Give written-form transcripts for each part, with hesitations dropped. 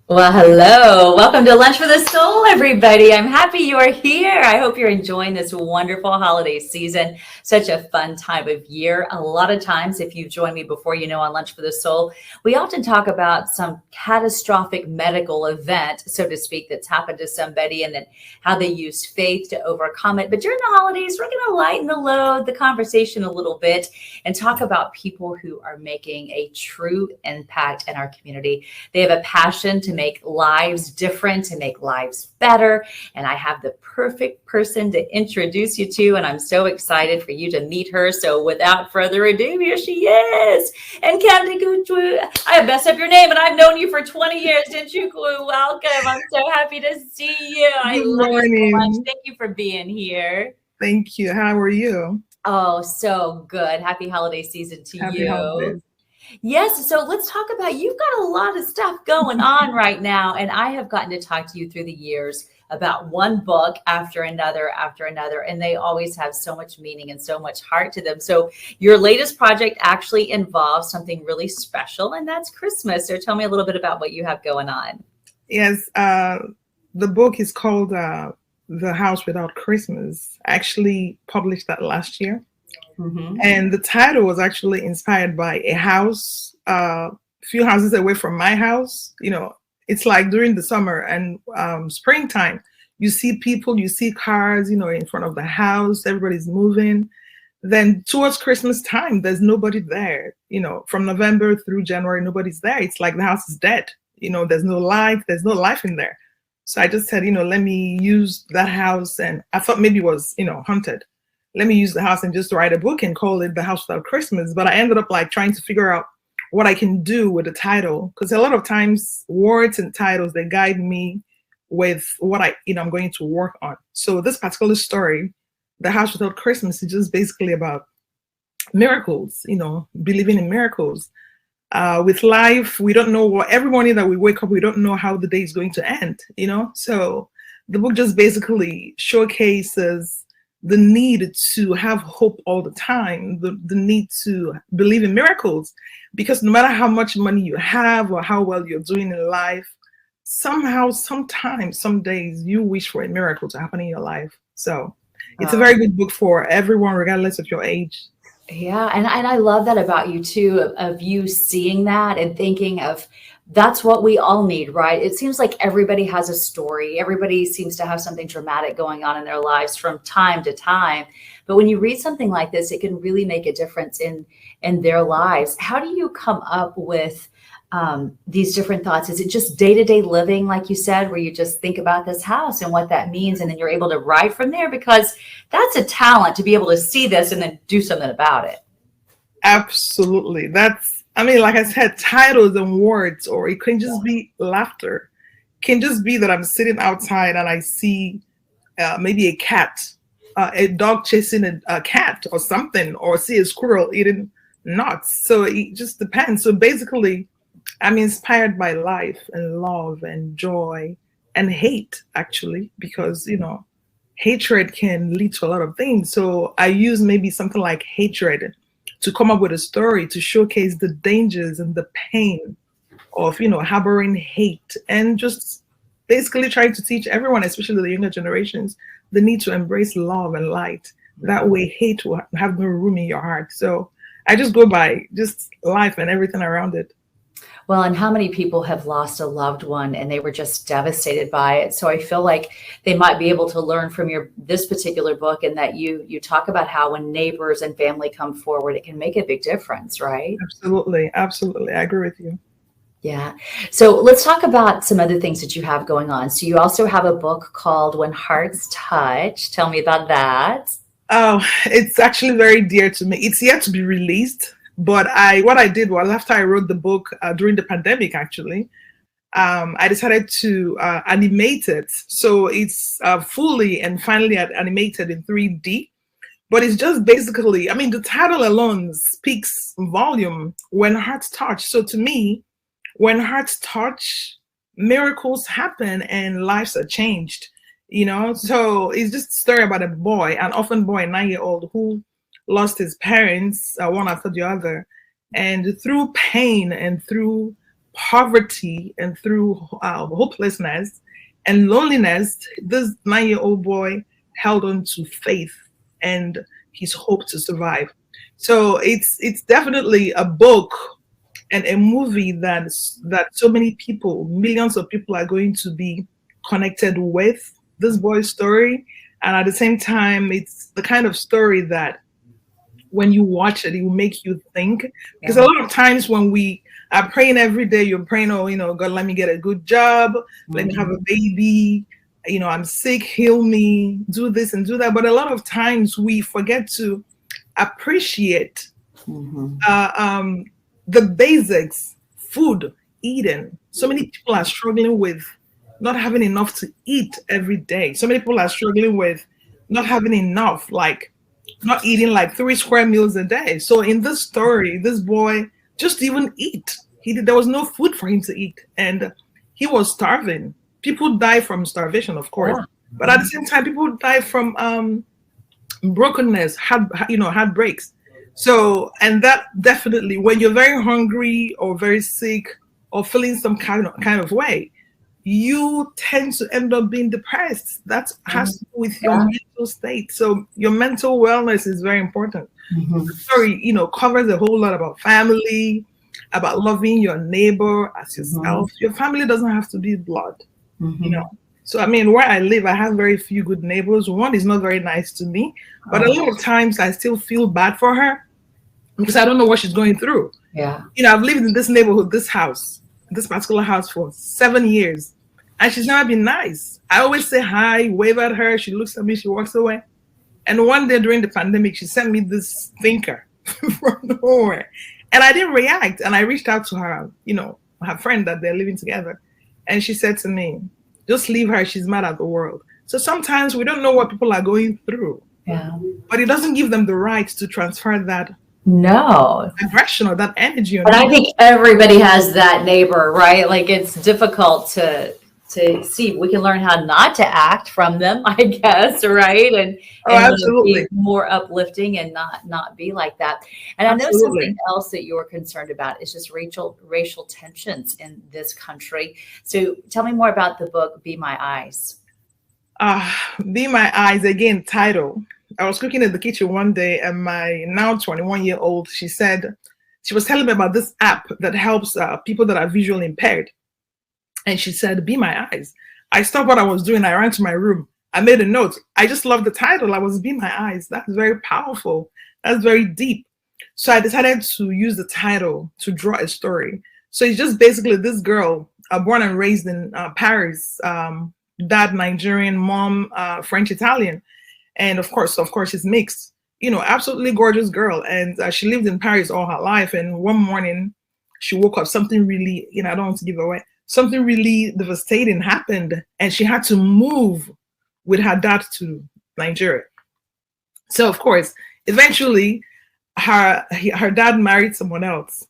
Well, hello. Welcome to Lunch for the Soul, everybody. I'm happy you are here. I hope you're enjoying this wonderful holiday season. Such a fun time of year. A lot of times, if you've joined me before, on Lunch for the Soul, we often talk about some catastrophic medical event, so to speak, that's happened to somebody and then how they use faith to overcome it. But during the holidays, we're going to lighten the load, the conversation a little bit, and talk about people who are making a true impact in our community. They have a passion to make lives different, to make lives better. And I have the perfect person to introduce you to, and I'm so excited for you to meet her. So without further ado, here she is. And Nkem Denchukwu, I have messed up your name, and I've known you for 20 years. Denchukwu, welcome. I'm so happy to see you. I Good love you so much. morning. Thank you for being here. Thank you. How are you? Oh, so good. Happy holiday season to Happy you. holidays. Yes, so let's talk about you've got a lot of stuff going on right now, and I have gotten to talk to you through the years about one book after another, and they always have so much meaning and so much heart to them. So your latest project actually involves something really special, and that's Christmas. So tell me a little bit about what you have going on. Yes, the book is called The House Without Christmas. I actually published that last year. Mm-hmm. And the title was actually inspired by a house, a few houses away from my house. It's like during the summer and springtime, you see people, you see cars, in front of the house, everybody's moving. Then towards Christmas time, there's nobody there. From November through January, nobody's there. It's like the house is dead. There's no life in there. So I just said, let me use that house. And I thought maybe it was, haunted. Let me use the house and just write a book and call it The House Without Christmas. But I ended up like trying to figure out what I can do with the title, because a lot of times words and titles, they guide me with what I'm going to work on. So this particular story, The House Without Christmas, is just basically about miracles, believing in miracles. With life, we don't know every morning that we wake up, we don't know how the day is going to end, So the book just basically showcases the need to have hope all the time, the need to believe in miracles, because no matter how much money you have or how well you're doing in life, somehow, sometimes, some days you wish for a miracle to happen in your life. So it's a very good book for everyone, regardless of your age. Yeah, and I love that about you too, of you seeing that and thinking of that's what we all need, right? It seems like everybody has a story. Everybody seems to have something dramatic going on in their lives from time to time. But when you read something like this, it can really make a difference in their lives. How do you come up with these different thoughts? Is it just day-to-day living, like you said, where you just think about this house and what that means, and then you're able to write from there? Because that's a talent to be able to see this and then do something about it. Absolutely. Like I said, titles and words, or it can just be laughter. It can just be that I'm sitting outside and I see maybe a cat, a dog chasing a cat or something, or see a squirrel eating nuts. So it just depends. So basically, I'm inspired by life and love and joy and hate, actually, because, hatred can lead to a lot of things. So I use maybe something like hatred to come up with a story to showcase the dangers and the pain of, harboring hate, and just basically trying to teach everyone, especially the younger generations, the need to embrace love and light. That way hate will have no room in your heart. So I just go by just life and everything around it. Well, and how many people have lost a loved one and they were just devastated by it? So I feel like they might be able to learn from this particular book, and that you talk about how when neighbors and family come forward, it can make a big difference, right? Absolutely. Absolutely. I agree with you. Yeah. So let's talk about some other things that you have going on. So you also have a book called When Hearts Touch. Tell me about that. Oh, it's actually very dear to me. It's yet to be released. But what I did was, after I wrote the book during the pandemic, actually, I decided to animate it. So it's fully and finally animated in 3D. But it's just basically, the title alone speaks volume. When Hearts Touch. So to me, when hearts touch, miracles happen and lives are changed. So it's just a story about a boy, an orphan boy, a 9-year-old, who lost his parents one after the other, and through pain and through poverty and through hopelessness and loneliness, this 9-year-old boy held on to faith and his hope to survive. So it's definitely a book and a movie that so many people, millions of people, are going to be connected with this boy's story. And at the same time, it's the kind of story that when you watch it, it will make you think. Because a lot of times when we are praying every day, you're praying, oh, God, let me get a good job, let me have a baby, I'm sick, heal me, do this and do that. But a lot of times we forget to appreciate the basics, food, eating. So many people are struggling with not having enough to eat every day. So many people are struggling with not having enough, like not eating like 3 square meals a day. So in this story, this boy just even eat. There was no food for him to eat, and he was starving. People die from starvation, of course, but at the same time, people die from brokenness, heartbreaks. So, and that definitely, when you're very hungry or very sick or feeling some kind of way, you tend to end up being depressed. That has to do with your mental state. So your mental wellness is very important. The story, covers a whole lot about family, about loving your neighbor as yourself. Your family doesn't have to be blood, So, where I live, I have very few good neighbors. One is not very nice to me, but a lot of times I still feel bad for her because I don't know what she's going through. Yeah. I've lived in this neighborhood, this particular house for 7 years, and she's never been nice. I always say hi, wave at her. She looks at me, she walks away. And one day during the pandemic, she sent me this thinker from nowhere. And I didn't react. And I reached out to her, her friend that they're living together. And she said to me, just leave her. She's mad at the world. So sometimes we don't know what people are going through. Yeah. But it doesn't give them the right to transfer that aggression or that energy. But I think everybody has that neighbor, right? Like it's difficult to see. We can learn how not to act from them, I guess, right? And absolutely. Be more uplifting and not be like that. And I know something else that you're concerned about is just racial tensions in this country. So tell me more about the book, Be My Eyes. Be My Eyes, again, title. I was cooking in the kitchen one day and my now 21-year-old, she was telling me about this app that helps people that are visually impaired. And she said, Be My Eyes. I stopped what I was doing. I ran to my room. I made a note. I just loved the title. I was Be My Eyes. That's very powerful. That's very deep. So I decided to use the title to draw a story. So it's just basically this girl, born and raised in Paris, dad Nigerian, mom French Italian. And of course, she's mixed. Absolutely gorgeous girl. And she lived in Paris all her life. And one morning, she woke up. Something really, I don't want to give away. Something really devastating happened, and she had to move with her dad to Nigeria. So, of course, eventually, her dad married someone else.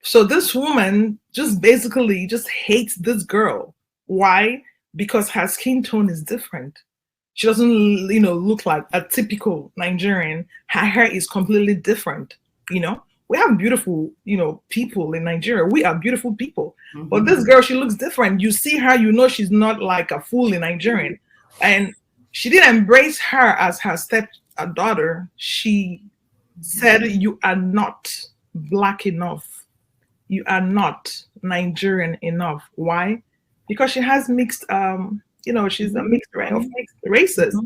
So this woman just hates this girl. Why? Because her skin tone is different. She doesn't, look like a typical Nigerian. Her hair is completely different. We have beautiful, people in Nigeria. We are beautiful people. But this girl, she looks different. You see her, she's not like a fully Nigerian. And she didn't embrace her as her stepdaughter. She said, you are not Black enough. You are not Nigerian enough. Why? Because she has mixed, she's a mixed races.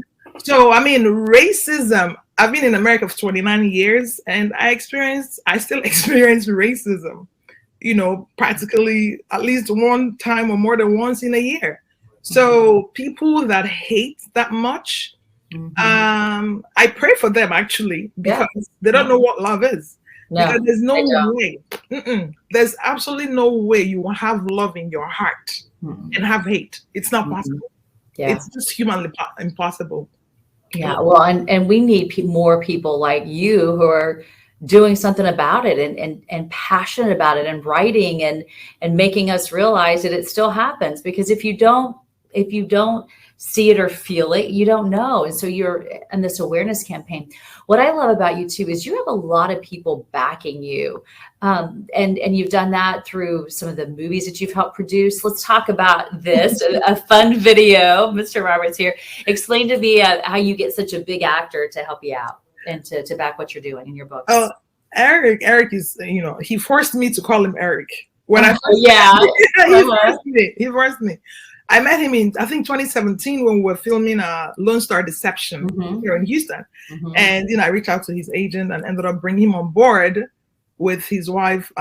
So, racism, I've been in America for 29 years and I still experience racism, practically at least one time or more than once in a year. So people that hate that much, I pray for them actually, because they don't know what love is. No, because there's no way, there's absolutely no way you will have love in your heart and have hate. It's not possible. Yeah. It's just humanly impossible. Yeah, well, and we need more people like you who are doing something about it and passionate about it and writing and making us realize that it still happens. Because if you don't if you don't see it or feel it, you don't know. And so you're in this awareness campaign. What I love about you too is you have a lot of people backing you, and you've done that through some of the movies that you've helped produce. Let's talk about this, a fun video. Mr. Roberts here. Explain to me how you get such a big actor to help you out and to back what you're doing in your books. Oh, Eric is, he forced me to call him Eric. When I he forced me. I met him in, I think, 2017 when we were filming Lone Star Deception here in Houston. And, I reached out to his agent and ended up bringing him on board with his wife,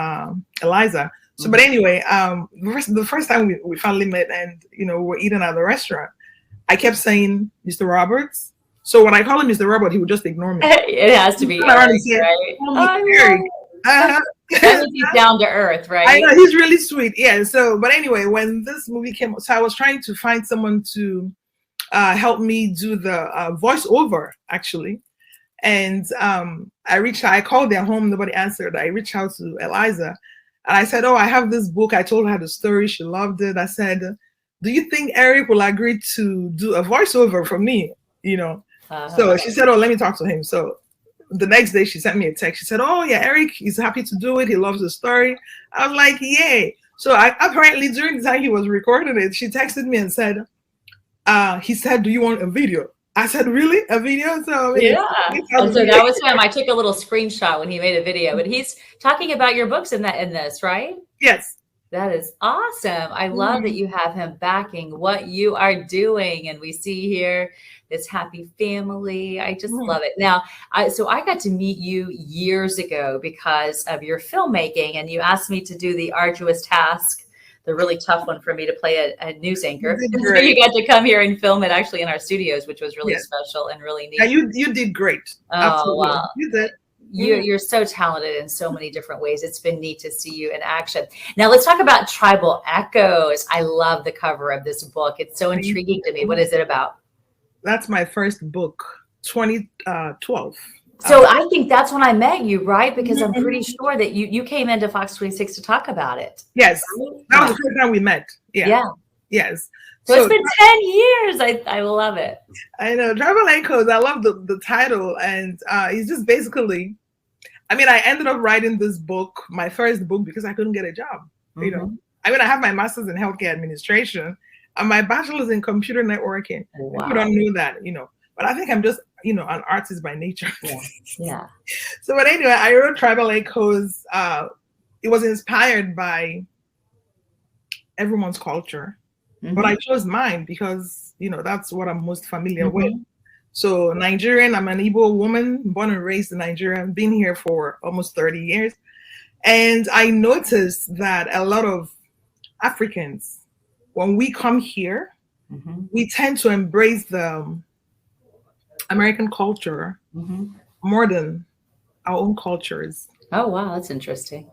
Eliza. So, but anyway, the first time we finally met and, we were eating at the restaurant, I kept saying, Mr. Roberts. So when I call him Mr. Robert, he would just ignore me. It has to be Eric, right? Eric. That means he's down to earth, right? I know, he's really sweet. Yeah. So, but anyway, when this movie came, so I was trying to find someone to help me do the voiceover, actually. And I called their home, nobody answered. I reached out to Eliza and I said, oh, I have this book. I told her the story. She loved it. I said, do you think Eric will agree to do a voiceover for me? So she said, oh, let me talk to him. So the next day she sent me a text. She said, oh yeah, Eric is happy to do it. He loves the story. I was like, yay. So apparently during the time he was recording it, she texted me and said, he said, do you want a video? I said, really? A video? So yeah. And so that was him. I took a little screenshot when he made a video, but he's talking about your books in this, right? Yes. That is awesome. I love that you have him backing what you are doing. And we see here this happy family. I just love it. Now, so I got to meet you years ago because of your filmmaking, and you asked me to do the arduous task, the really tough one for me to play a news anchor. So you got to come here and film it actually in our studios, which was really special and really neat. Yeah, you did great. Oh, absolutely. wow. You did. You're so talented in so many different ways. It's been neat to see you in action. Now let's talk about Tribal Echoes. I love the cover of this book. It's so intriguing to me. What is it about? That's my first book, 2012. So I think that's when I met you, right? Because I'm pretty sure that you came into Fox 26 to talk about it. Yes, that was the first time we met. Yeah. Yes. So it's been 10 years. I love it. I know. Tribal Echoes, I love the title. And it's just basically, I ended up writing this book, my first book, because I couldn't get a job. I have my master's in healthcare administration and my bachelor's in computer networking. Wow. People don't know that, but I think I'm just, an artist by nature. Yeah. So, but anyway, I wrote Tribal Echoes. It was inspired by everyone's culture. But I chose mine because, that's what I'm most familiar with. So Nigerian, I'm an Igbo woman, born and raised in Nigeria. I've been here for almost 30 years. And I noticed that a lot of Africans, when we come here, we tend to embrace the American culture more than our own cultures. Oh, wow. That's interesting.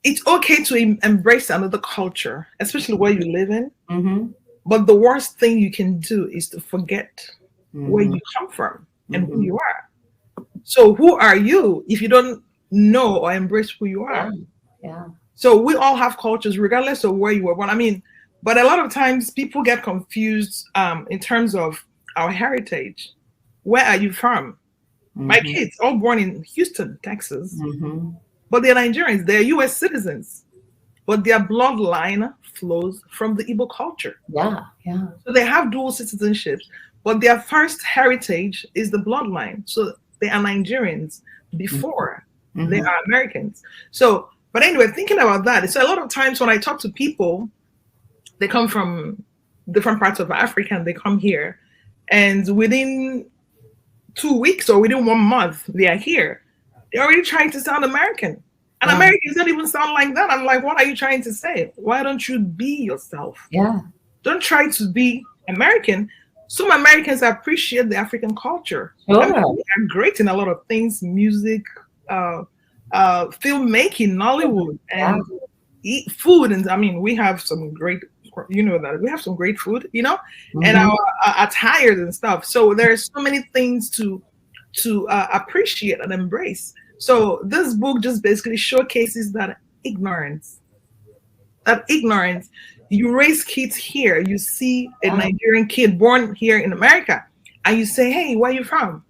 It's okay to embrace another culture, especially where you live in. But the worst thing you can do is to forget where you come from and who you are. So who are you if you don't know or embrace who you are? Yeah. So we all have cultures, regardless of where you were born. But a lot of times people get confused in terms of our heritage. Where are you from? My kids all born in Houston, Texas. But they're Nigerians, they're US citizens, but their bloodline flows from the Igbo culture. Yeah. So they have dual citizenships, but their first heritage is the bloodline. So they are Nigerians before they are Americans. So, but anyway, thinking about that, so a lot of times when I talk to people, they come from different parts of Africa and they come here, and within 2 weeks or within 1 month, they are here. They're already trying to sound American. And Americans don't even sound like that. I'm like, what are you trying to say? Why don't you be yourself? Yeah. Don't try to be American. Some Americans appreciate the African culture. Sure. We are great in a lot of things, music, filmmaking, Nollywood, and eat food. And we have some great, that we have some great food, and our attires and stuff. So there's so many things to appreciate and embrace. So this book just basically showcases that ignorance, You raise kids here. You see a Nigerian kid born here in America, and you say, "Hey, where are you from?"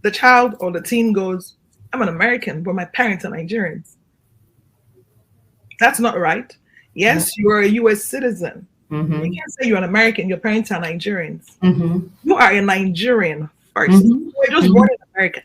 The child or the teen goes, "I'm an American, but my parents are Nigerians." That's not right. Yes, you are a U.S. citizen. You can't say you're an American, your parents are Nigerians. You are a Nigerian first. We're just born in America.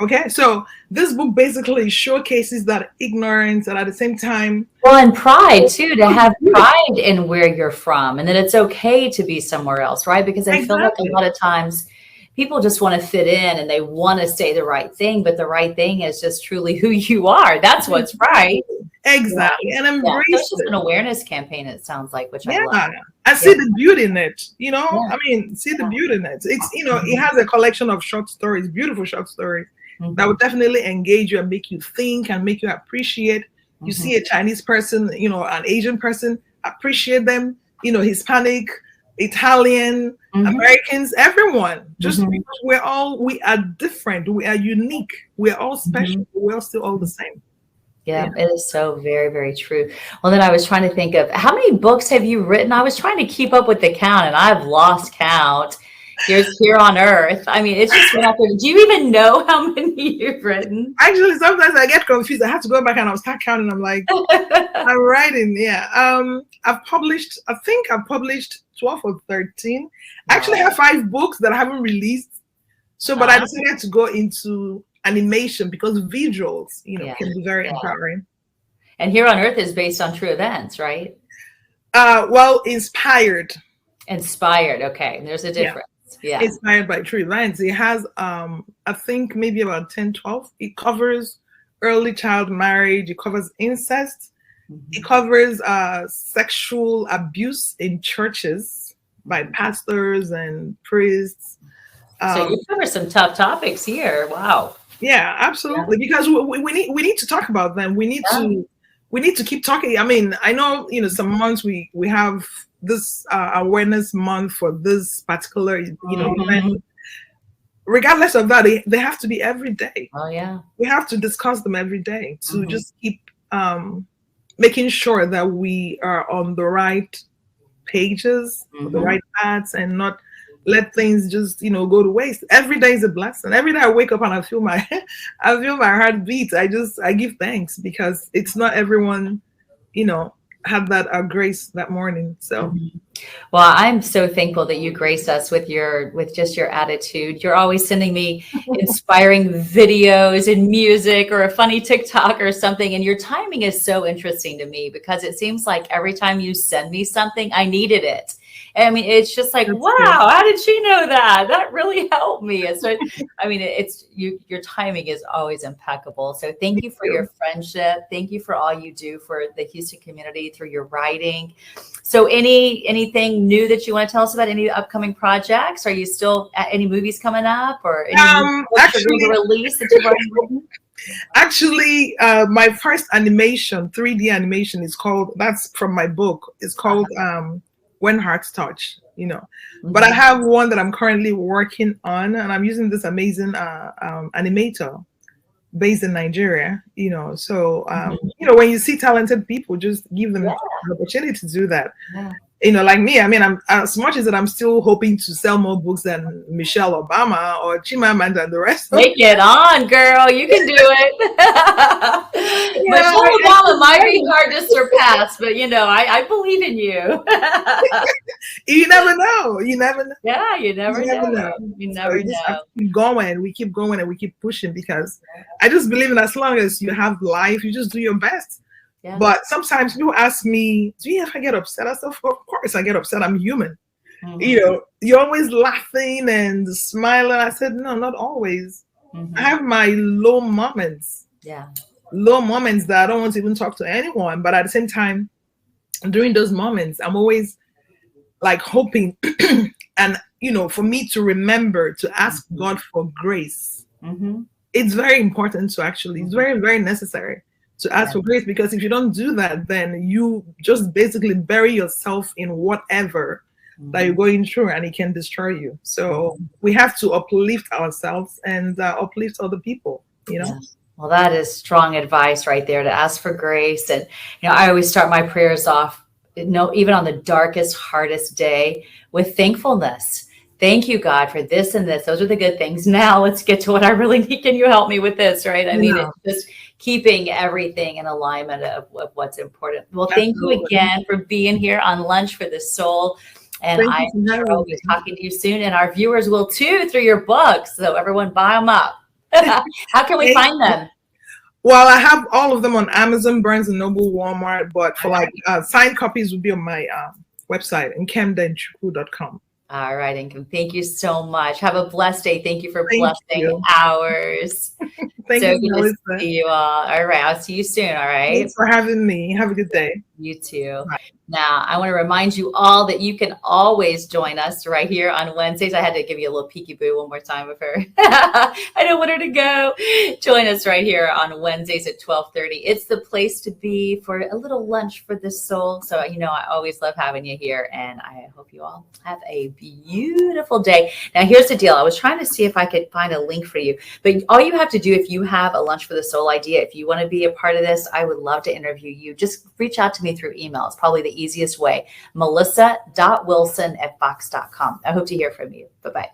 Okay, so this book basically showcases that ignorance and at the same time. Well, and pride too, to have pride in where you're from and that it's okay to be somewhere else, right? Because I feel like a lot of times people just want to fit in and they want to say the right thing, but the right thing is just truly who you are. That's what's right. Exactly. And embrace it's just an awareness campaign, it sounds like, which I love. I see the beauty in it, you know. I mean, see the beauty in it. It's, you know, it has a collection of short stories, beautiful short stories that would definitely engage you and make you think and make you appreciate. You see a Chinese person, you know, an Asian person, appreciate them, you know, Hispanic, Italian, Americans, everyone. Just because we are different, we are unique, we're all special, we're still all the same. Yeah, it is so very, very true. Well, then I was trying to think of how many books have you written? I was trying to keep up with the count and I've lost count. Here's Here on Earth. I mean, it's just went out there. Do you even know how many you've written? Actually, sometimes I get confused. I have to go back and I'll start counting. I'm like, I'm writing. Yeah. I think I've published 12 or 13. I actually have 5 books that I haven't released. So, but I decided to go into animation because visuals, you know, can be very empowering. And Here on Earth is based on true events, right? Well, inspired. Okay. There's a difference. Yeah. Inspired by true events. It has, I think maybe about 10, 12. It covers early child marriage. It covers incest. It covers sexual abuse in churches by pastors and priests. So you cover some tough topics here. Wow. Yeah, absolutely. Because we need to talk about them. We need to keep talking. I mean, I know, you know, some months we have this awareness month for this particular, you know, event. Regardless of that, they have to be every day. Oh yeah. We have to discuss them every day to just keep making sure that we are on the right pages, the right paths, and not let things just, you know, go to waste. Every day is a blessing. Every day I wake up and I feel my heart beat. I give thanks because it's not everyone, you know, had that grace that morning. So well, I'm so thankful that you graced us with just your attitude. You're always sending me inspiring videos and music or a funny TikTok or something, and your timing is so interesting to me because it seems like every time you send me something, I needed it. I mean, it's just like, wow, how did she know that? That really helped me. And so, I mean, your timing is always impeccable. So thank you for your friendship. Thank you for all you do for the Houston community through your writing. So anything new that you want to tell us about? Any upcoming projects? Are you still any movies coming up or any actually release that you've already written? Actually, my first animation, 3D animation is called, that's from my book. It's called When Hearts Touch, you know. But I have one that I'm currently working on, and I'm using this amazing animator based in Nigeria, you know. So, you know, when you see talented people, just give them the opportunity to do that. You know, like me, I mean, I'm as much as that I'm still hoping to sell more books than Michelle Obama or Chimamanda and the rest. Take it on, girl. You can do it. Michelle Obama might be hard to surpass, but you know, I believe in you. You never know. You never know. Yeah, you never know. You never know. Keep going. We keep going and we keep pushing because I just believe in as long as you have life, you just do your best. Yeah. But sometimes people ask me, do you ever get upset? I said, of course I get upset. I'm human. You know, you're always laughing and smiling. I said, no, not always. I have my low moments. Yeah. Low moments that I don't want to even talk to anyone. But at the same time, during those moments, I'm always like hoping and, you know, for me to remember to ask God for grace. It's very important to actually, it's very, very necessary to ask for grace, because if you don't do that, then you just basically bury yourself in whatever that you're going through, and it can destroy you. So we have to uplift ourselves and uplift other people, you know. Well, that is strong advice right there, to ask for grace. And, I always start my prayers off, even on the darkest, hardest day, with thankfulness. Thank you, God, for this and this. Those are the good things. Now let's get to what I really need. Can you help me with this? Right. I mean, Yeah, it's just keeping everything in alignment of what's important. Well, thank you absolutely. again for being here on Lunch for the Soul. And Thank I'm you for sure having I'll be me. talking to you soon. And our viewers will too, through your books. So everyone buy them up. How can we Thank find them? Well, I have all of them on Amazon, Barnes and Noble, Walmart, but for like signed copies would be on my website, nkemdenchukwu.com. All right, Nkem, thank you so much. Have a blessed day. Thank you for Thank blessing you. ours. Thank So you, good to Melissa. see you all. All right, I'll see you soon. All right. Thanks for having me. Have a good day. You too. Bye. Now, I want to remind you all that you can always join us right here on Wednesdays. I had to give you a little peekaboo one more time of her. I don't want her to go. Join us right here on Wednesdays at 12:30. It's the place to be for a little lunch for the soul. So, I always love having you here, and I hope you all have a beautiful day. Now, here's the deal. I was trying to see if I could find a link for you, but all you have to do, if you have a Lunch for the Soul idea, if you want to be a part of this, I would love to interview you. Just reach out to me through email. It's probably the easiest way. Melissa.wilson@fox.com. I hope to hear from you. Bye-bye.